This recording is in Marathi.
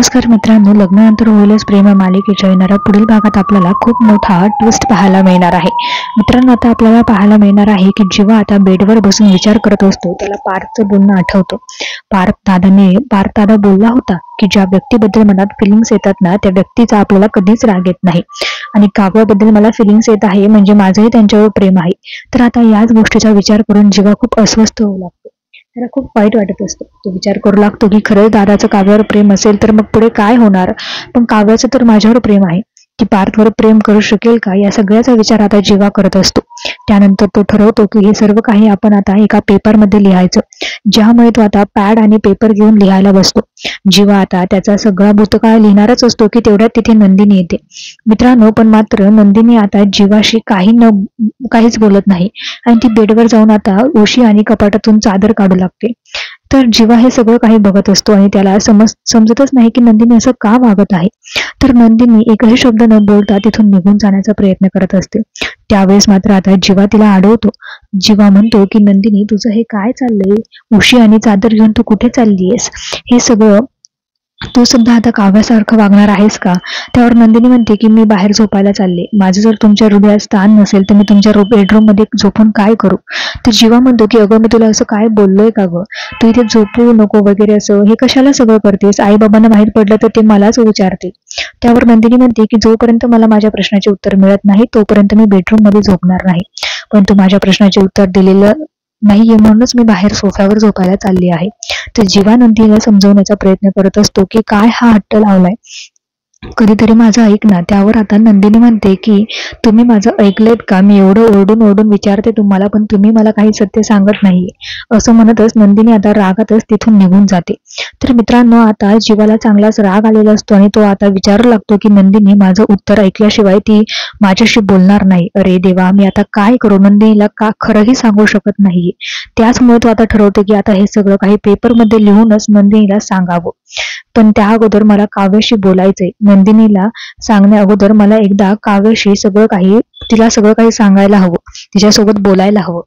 नमस्कार मित्रांनो, लग्नानंतर होईलच प्रेम या मालिकेच्या येणाऱ्या पुढील भागात आपल्याला खूप मोठा ट्विस्ट पाहायला मिळणार आहे. मित्रांनो, आता आपल्याला पाहायला मिळणार आहे की जेव्हा आता बेडवर बसून विचार करत असतो त्याला पार्थचं बोलणं आठवतं. पार्थ दादा बोलला होता की ज्या व्यक्तीबद्दल मनात फिलिंग्स येतात ना, त्या व्यक्तीचा आपल्याला कधीच राग येत नाही. आणि काव्याबद्दल मला फिलिंग्स येत आहे म्हणजे माझंही त्यांच्यावर प्रेम आहे. तर आता याच गोष्टीचा विचार करून जेव्हा खूप अस्वस्थ होऊ लागतो, त्याला खूप वाईट वाटत असतं. तो विचार करू लागतो की खरंच दादाचं काव्यावर प्रेम असेल तर मग पुढे काय होणार, पण काव्याचं तर माझ्यावर प्रेम आहे. ती पार्थवर प्रेम करू शकेल का, या सगळ्याचा विचार आता जीवा करत असतो. त्यानंतर तो ठरवतो की हे सर्व काही आपण आता एका पेपरमध्ये लिहायचं, ज्यामुळे तो आता पॅड आणि पेपर घेऊन लिहायला बसतो. जीवा आता त्याचा सगळा भूतकाळ लिहिणारच असतो की तेवढ्यात तिथे नंदिनी येते. मित्रांनो, पण मात्र नंदिनी आता जीवाशी काहीच बोलत नाही आणि ती बेडवर जाऊन आता उशी आणि कपाटातून चादर काढू लागते. तर जीवा हे सगळं काही बघत असतो आणि त्याला समजतच नाही की नंदिनी असं का वागत आहे. तर नंदिनी एकही शब्द न बोलता तिथून निघून जाण्याचा प्रयत्न करत असते. त्यावेळेस मात्र आता जीवा तिला अडवतो. जीवा म्हणतो की नंदिनी, तुझं हे काय चाललंय? उशी आणि चादर घेऊन तू कुठे चाललीयस? हे सगळं तू सुद्धा आता काव्यासारखं वागणार आहेस का? त्यावर नंदिनी म्हणते की मी बाहेर झोपायला चालले. माझं जर तुमच्या हृदयात स्थान नसेल तर मी तुमच्या बेडरूम मध्ये झोपून काय करू? तर जीवा म्हणतो की अगं, मी तुला असं काय बोललोय का गं? तू इथे झोपू नको वगैरे असं हे कशाला सगळं करतेस? आई बाबांना माहीत पडलं तर ते मलाच विचारते. त्यावर नंदिनी म्हणते की जोपर्यंत मला माझ्या प्रश्नाचे उत्तर मिळत नाही तोपर्यंत मी बेडरूम मध्ये झोपणार नाही. पण तू माझ्या प्रश्नाचे उत्तर दिलेलं नाहीये म्हणूनच मी बाहेर सोफ्यावर झोपायला चालली आहे. तर जीवा नंदिनीला समजवण्याचा प्रयत्न करत असतो की काय हा हट्ट लावलाय, कधीतरी माझं ऐक ना. त्यावर आता नंदिनी म्हणते की तुम्ही माझं ऐकलेत का? मी एवढं ओरडून ओरडून विचारते तुम्हाला, पण तुम्ही मला काही सत्य सांगत नाहीये. असं म्हणतच नंदिनी आता रागातच तिथून निघून जाते. तर मित्रांनो, आता जीवाला चांगलाच राग आलेला असतो आणि तो आता विचारू लागतो की नंदिनी माझं उत्तर ऐकल्याशिवाय ती माझ्याशी बोलणार नाही. अरे देवा, मी आता काय करू? नंदिनीला का खरंही सांगू शकत नाहीये. त्याचमुळे तो आता ठरवतो की आता हे सगळं काही पेपरमध्ये लिहूनच नंदिनीला सांगावं. पण त्या अगोदर मला काव्याशी बोलायचंय. नंदिनीला सांगण्या अगोदर मला एकदा काव्याशी तिला सगळं काही सांगायला हवं, तिच्यासोबत बोलायला हवं.